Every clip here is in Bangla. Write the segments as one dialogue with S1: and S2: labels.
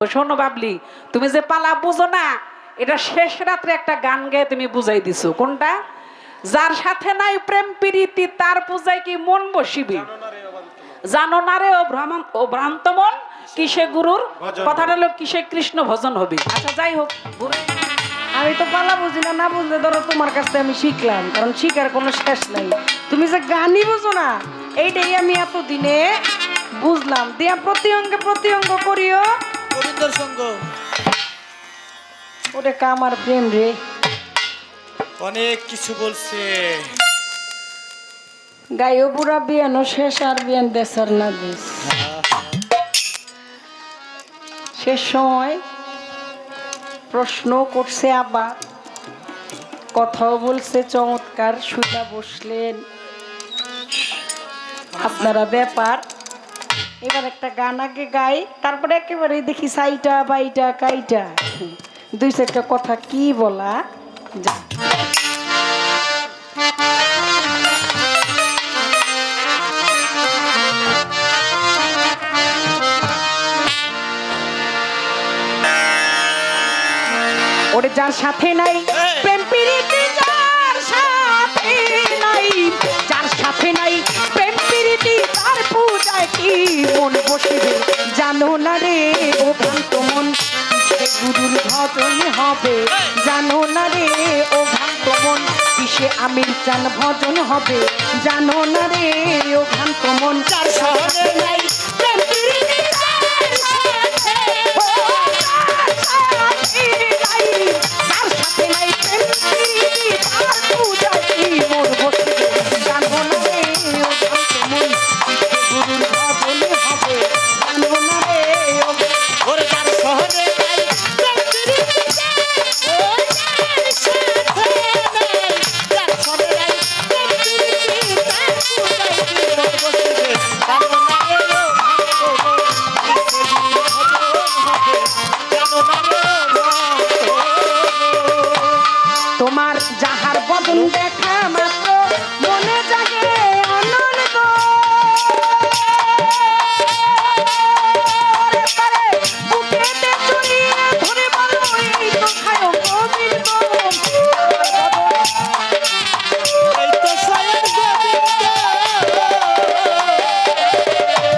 S1: শোনো বাবলি, তুমি যে পালা বুঝো না, এটা শেষ রাত্রে একটা গান গেয়ে তুমি বুঝাই দিছো। কোনটা? যার সাথে নাই প্রেম প্রীতি তার পূজায় কি মন বসিবি, জানো না রে ও ভ্রান্ত মন কিসে গুরুর কথাটা হলো কিসে কৃষ্ণ ভজন হবে। আচ্ছা যাই হোক,
S2: আমি তো পালা বুঝি না, না বুঝলে ধরো তোমার কাছ থেকে আমি শিখলাম, কারণ শিখার কোনো শেষ নাই। তুমি যে গানই বুঝো না, এইটাই আমি এতদিনে বুঝলাম। দিয়া প্রতি অঙ্গ করিও
S3: গোবিন্দর সঙ্গ।
S2: ওরে কামার প্রেম রে,
S3: অনেক কিছু বলছে।
S2: গাইও বুড়া বিয়ানো শেষ আর বিয়ান দেশার না দেশ। শেষ সময় প্রশ্ন করছে, আবার কথাও বলছে চমৎকার। সুতা বসলেন আপনারা ব্যাপার। এবার একটা গান আগে গাই, তারপরে একেবারে দেখি সাইটা বাইটা কাইটা দুই চারটা কথা কি বলা যায়। ওরে যার সাথে নাই প্রেম প্রীতি, যার সাথে নাই, যার সাথে নাই প্রেম প্রীতি তার পূজায় কি মন বসিবে, জানো না রে ও ভ্রান্ত মন কিসে গুরুর ভজন হবে, জানো না রে ও ভ্রান্ত মন কিসে আমির চান ভজন হবে, জানো না রে ও ভ্রান্ত মন যার সাথে নাই প্রেম প্রীতি, যার সাথে তোমার যাহার বদন দেখা মাত্র মনে জাগে আনন্দ, বুকেতে জড়িয়ে ধরে বলো এই তো খায় গোবিন্দ,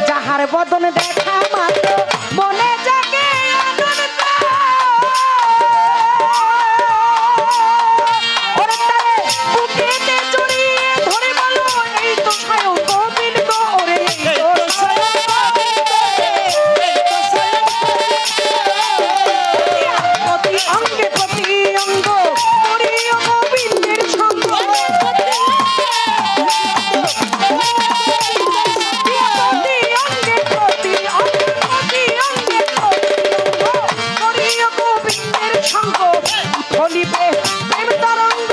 S2: যাহার বদন দেখা মাত্র মনে জাগে আনন্দ, বুকেতে জড়িয়ে ধরে বলো এই তো খায় গোবিন্দ, ওরে প্রতি অঙ্গে প্রতি অঙ্গ করিও গোবিন্দের সঙ্গ, প্রতি অঙ্গে প্রতি অঙ্গ করিও গোবিন্দের সঙ্গ, উথলিবে প্রেম তরঙ্গ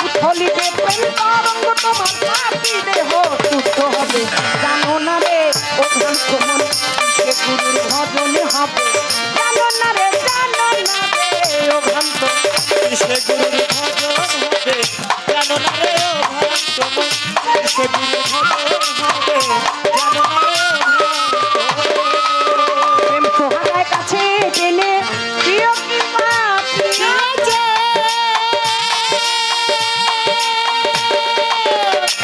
S2: উথলিবে প্রেম তরঙ্গ, তোমার পাপি দেহ শুদ্ধ হবে, জানো না রে ও ভ্রান্ত মন কিসে গুরুর ভজন হবে, জানো না রে ও ভ্রান্ত
S3: কিসে গুরুর ভজন হবে, জানো না রে ও ভ্রান্ত মন কিসে গুরুর ভজন হবে, জানো না রে ও ভ্রান্ত মন।
S2: প্রেম সোহাগায় কাছে টেনে প্রিয় কি পাপি আছে,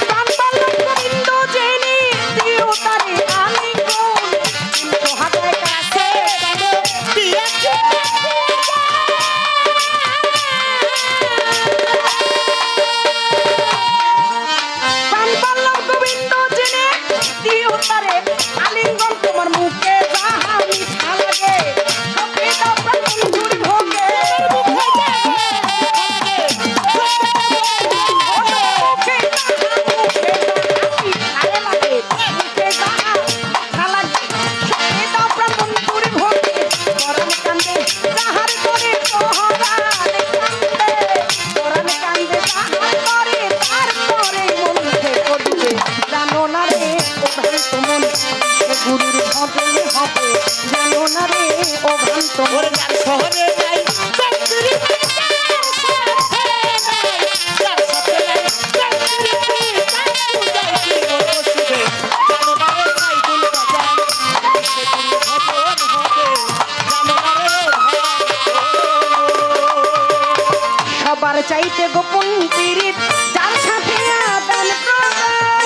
S2: প্রাণ বালক গোবিন্দ জেনে দিও তারে আলিঙ্গন, প্রেম সোহাগায় কাছে টেনে প্রিয় কি পাপি, প্রাণ বালক গোবিন্দ জেনে দিও তারে আলিঙ্গন, তোমার মুখে যাহা মিঠা লাগে সবে দাও প্রাণ বন্ধুর ভোগে, মুখে যাহা মিঠা লাগে, মুখে যাহা মিঠা লাগে সবে দাও প্রাণ বন্ধুর ভোগে, পরাণ কান্দে যাহার করে পরাণ কান্দে যাহার করে তারপরে মন থেকে ডুবে, জানো না রে ও ভ্রান্ত মন কিসে গুরুর ভজন হবে, জানো না রে ও ভ্রান্ত মন
S3: ওরে যার শহরে নাই প্রেম প্রীতি, যার সাথে নাই প্রেম প্রীতি তার পূজায় কি মন বসিবে, জানো না রে সাইদুল বাজার কিসে গুরুর
S2: চাইতে গোপন পীড়িত যার সাথে আদান প্রদান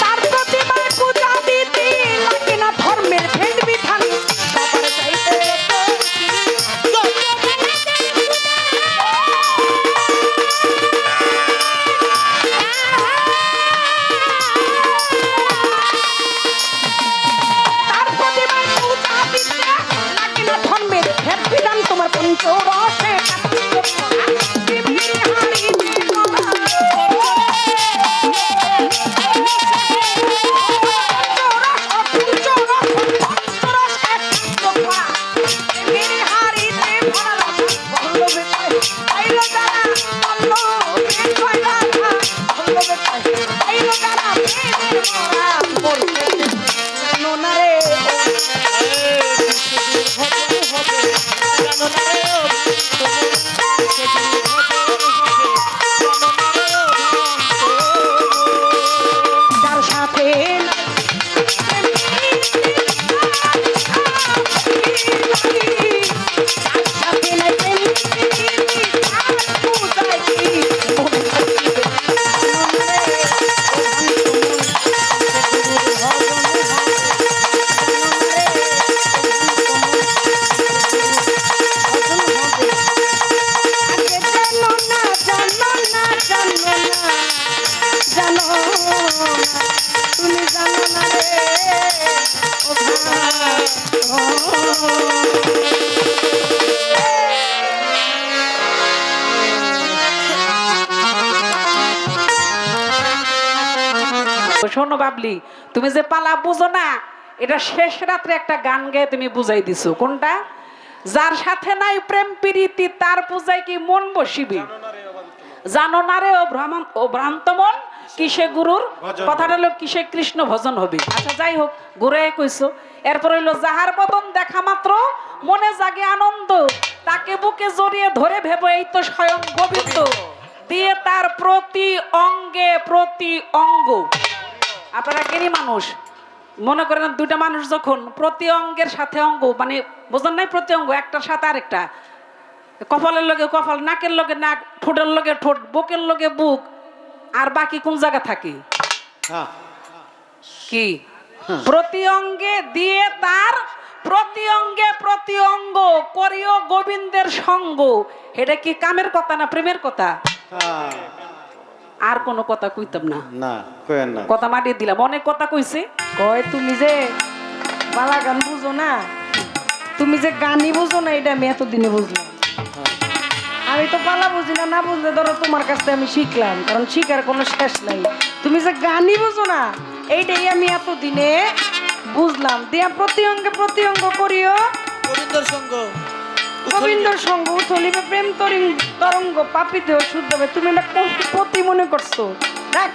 S2: তার প্রতিমায় পূজা দিতে লাগে না ধর্মের ভেদ বিধান সবার চাইতে তার প্রতিমায় পূজা দিতে লাগে না ধর্মের ভেদ বিধান তোমার পঞ্চরসে যার সাথে জানো তুমি জানো না রে ও
S1: শোনো বাবলি, তুমি যে পালা বুঝো না, এটা শেষ রাত্রে একটা গান গেয়ে তুমি বুঝাই দিছো। কোনটা? যার সাথে নাই প্রেম প্রীতি তার পূজায় কি মন বসিবি, জানো না রে ও ভ্রান্ত মন কিসে গুরুর কথাটা হলো কিসে কৃষ্ণ ভজন হবে। আচ্ছা যাই হোক, ঘুরে কইছো। এরপর হইলো যাহার বদন দেখা মাত্র মনে জাগে আনন্দ, তাকে বুকে জড়িয়ে ধরে ভেবো এই তো স্বয়ং গোবিন্দ, দিয়ে তার প্রতি অঙ্গে প্রতি অঙ্গ। আপনারা কেনি মানুষ মনে করেন দুইটা মানুষ যখন প্রতি অঙ্গের সাথে অঙ্গ, মানে বোঝেন নাই, প্রতি অঙ্গ একটার সাথে আরেকটা, কপালের লগে কপাল, নাকের লগে নাক, ঠোঁটের লগে ঠোঁট, বুকের লগে বুক, আর বাকি কোন জায়গা থাকে কি? প্রতি অঙ্গে দিয়ে তার প্রতি অঙ্গে প্রতি অঙ্গ করিও গোবিন্দের সঙ্গ। এটা কি কামের কথা না প্রেমের কথা? আর কোনো কথা কইতাম না,
S3: না কইেন না,
S1: কথা মাটিয়ে দিলাম। অনেক কথা কইছে।
S2: কয় তুমি যে বালা গান বুঝো না, তুমি যে গানই বুঝো না, এটা আমি এতদিনে বুঝলাম। আমি তো পালা বুঝি না, না বুঝলে ধরো তোমার কাছ থেকে আমি শিখলাম, কারণ শিখার কোনো শেষ নাই। তুমি যে গানই বুঝো না, এইটাই আমি এতদিনে বুঝলাম। দিয়া প্রতি অঙ্গে প্রতি অঙ্গ করিও
S3: গোবিন্দর সঙ্গ,
S2: গোবিন্দর সঙ্গ উথলিবে প্রেম তরঙ্গ, পাপিতেও শুদ্ধ হবে। তুমি এটা প্রতি মনে করছো, দেখ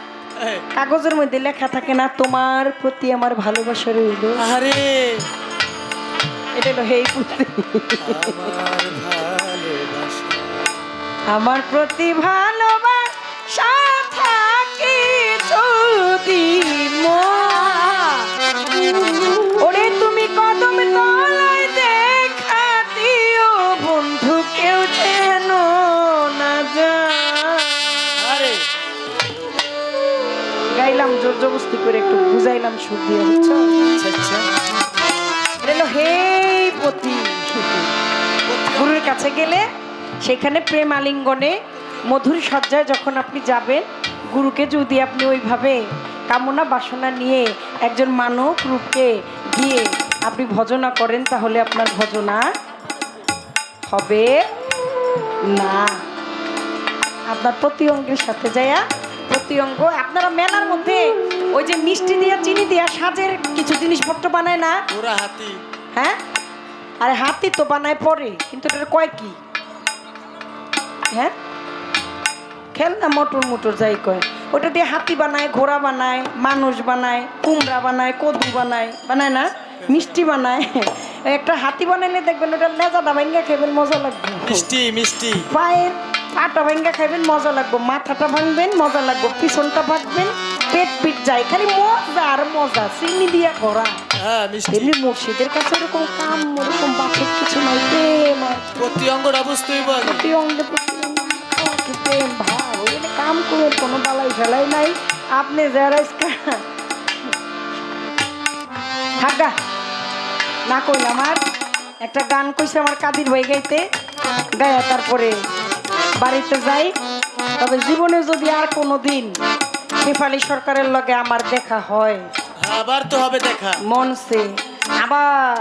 S2: কাগজের মধ্যে লেখা থাকে না, তোমার প্রতি আমার ভালোবাসা রইল।
S3: আরে
S2: এটা হলো হেই পুত্র, আমার প্রতি ভালোবাসা থাকে যদি ওরে তুমি কদম তলায় দেখা দিও বন্ধু, কেউ যেন না যায়। গাইলাম জোর জবস্তি করে, একটু বুঝাইলাম সুর দিয়ে, বুঝছো? এটা হলো হেই পতি। গুরুর কাছে গেলে সেখানে প্রেম আলিঙ্গনে মধুর সজ্জায় যখন আপনি যাবেন, গুরুকে যদি আপনি ওইভাবে কামনা বাসনা নিয়ে একজন মানব রূপকে দিয়ে আপনি ভজনা করেন, তাহলে আপনার ভজনা হবে না। আপনার প্রতি অঙ্গের সাথে যায়া প্রতি অঙ্গ, আপনারা মেলার মধ্যে ওই যে মিষ্টি দিয়া চিনি দিয়া সাজের কিছু জিনিসপত্র বানায় না,
S3: হাতি,
S2: হ্যাঁ? আরে হাতি তো বানায় পরে, কিন্তু এটা কয় কি? হ্যাঁ, খেলনা মোটর মোটর যাই কয়, ওটা দিয়ে হাতি বানায়, ঘোড়া বানায়, মানুষ বানায়, কুমড়া বানায়, কদু বানায়, বানায় না, মিষ্টি বানায়। একটা হাতি বানাইলে দেখবেন ওটা লেজাটা ভাঙ্গা খাইবেন, মজা লাগবে।
S3: মিষ্টি মিষ্টি
S2: পায়ের পাটা ভাঙ্গা খাইবেন, মজা লাগবে। মাথাটা ভাঙবেন, মজা লাগবে। পিছনটা ভাঙবেন, পেট পিট যায়, খালি মজা আর মজা। চিনি দিয়া ঘোড়া
S3: হ্যাঁ মিষ্টি
S2: এমনি মুর্শিদের কাছে এরকম কাম ওরকম বাসের কিছু নাই প্রেম আর
S3: প্রতি অঙ্গটা বুঝতেই পারি
S2: প্রতি অঙ্গে প্রতি অঙ্গে কি প্রেম ভাব ওইখানে কাম করে কোনো বালাই ফেলাই নাই আপনি যারা থাকা না কইলাম আর একটা গান কইছে আমার কাদির ভাই গাইতে গায়া তারপরে বাড়িতে যাই তবে জীবনে যদি আর কোনো দিন শেফালি সরকারের লগে আমার দেখা হয়
S3: আবার তো হবে দেখা
S2: মনসে আবার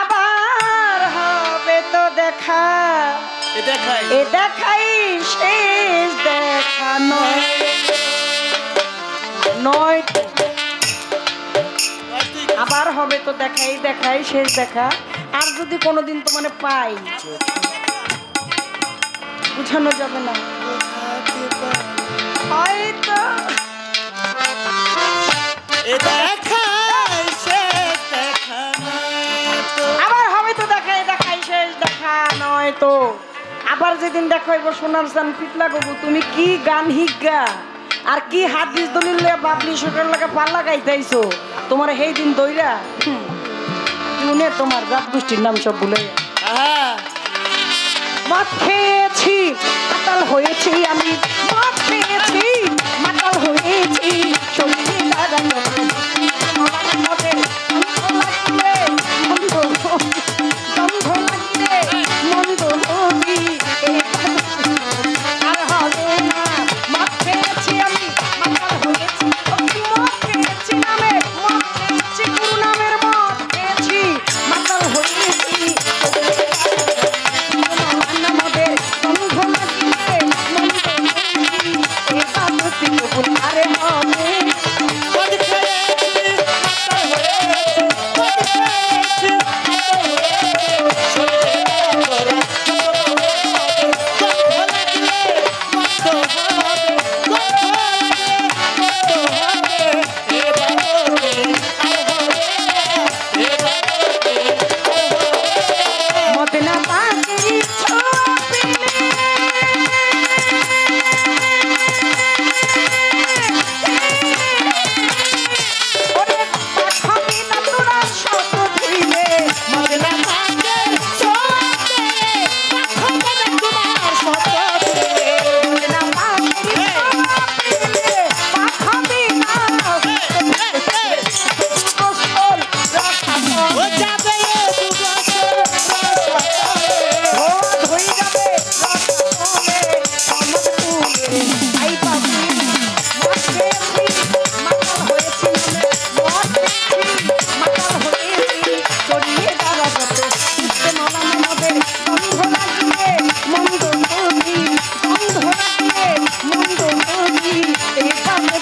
S2: আবার হবে তো দেখা
S3: এ দেখাই
S2: এ দেখাই শেষ দেখা নয় নয় আবার হবে তো দেখাই দেখাই শেষ দেখা আর যদি কোনোদিন তো মানে পাই বুঝানো যাবে না হয়তো
S3: এ দেখাই শেষ দেখা নয় তো।
S2: আবার হবে তো দেখাই দেখাই শেষ দেখা নয় তো আবার যেদিন দেখা হইব সোনার চান পিটলা গবু তুমি কি গান হিগা আর কি হাদিস দলিল লইয়া বাবলি সরকার লাগে পাল্লা গাইতেইছো তোমার সেই দিন দইরা শুনে তোমার জাত গোষ্ঠীর নাম সব ভুলে
S3: আহা
S2: মদ খেয়েছি মাতাল হয়েছি আমি মদ খেয়েছি মাতাল হয়েছি শরীরে লাগানো মদের গন্ধ লাগলে মন্দ গন্ধ লাগলে মন্দ হবি আর হবে না মদ খেয়েছি আমি মাতাল হয়েছি মদ খেয়েছি নামে মদ খেয়েছি গুরু নামের মদ খেয়েছি মাতাল হয়েছি আরে হবে
S3: মদ খেয়েছি, মাতাল হয়েছি, মদ খেয়েছি, মাতাল হয়েছি, শরীরে করে গন্ধ লাগলে গন্ধ হবে, গন্ধ লাগলে গন্ধ হবে, এ বাবরে আর হবে না, এ বাবরে আর হবে না।
S2: মদ না পাখি
S3: মদনা থাকে সোতে রাখবে না তোমার সততে ও যাবে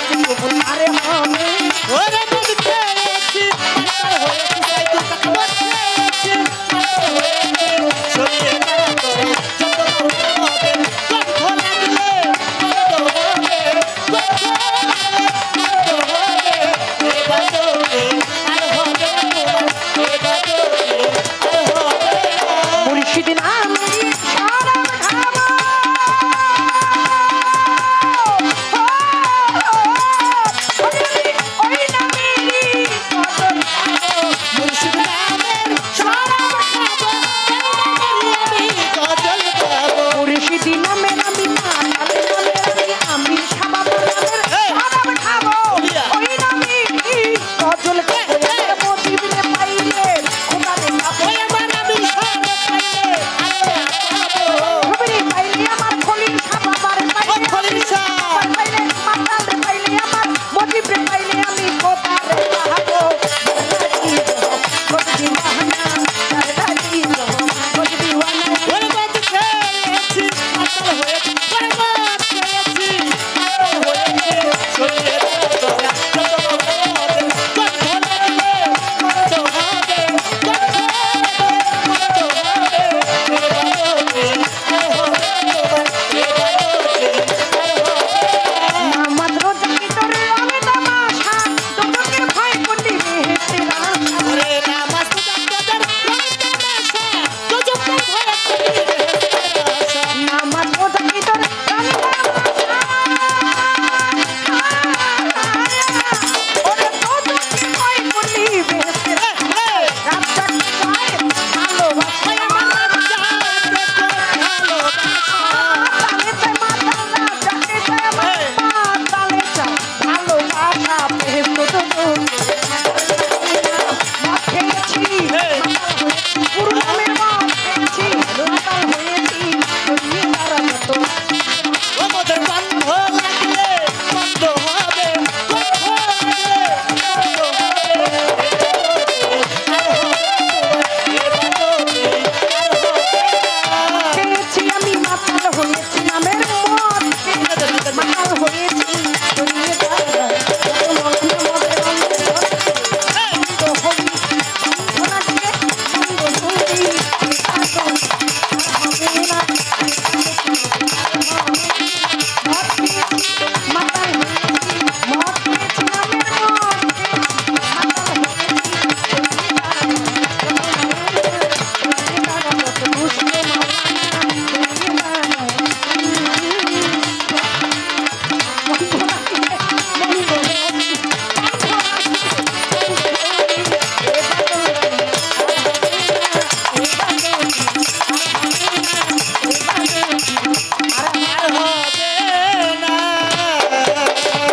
S3: দু বছর
S2: আরে হবে
S3: ওরে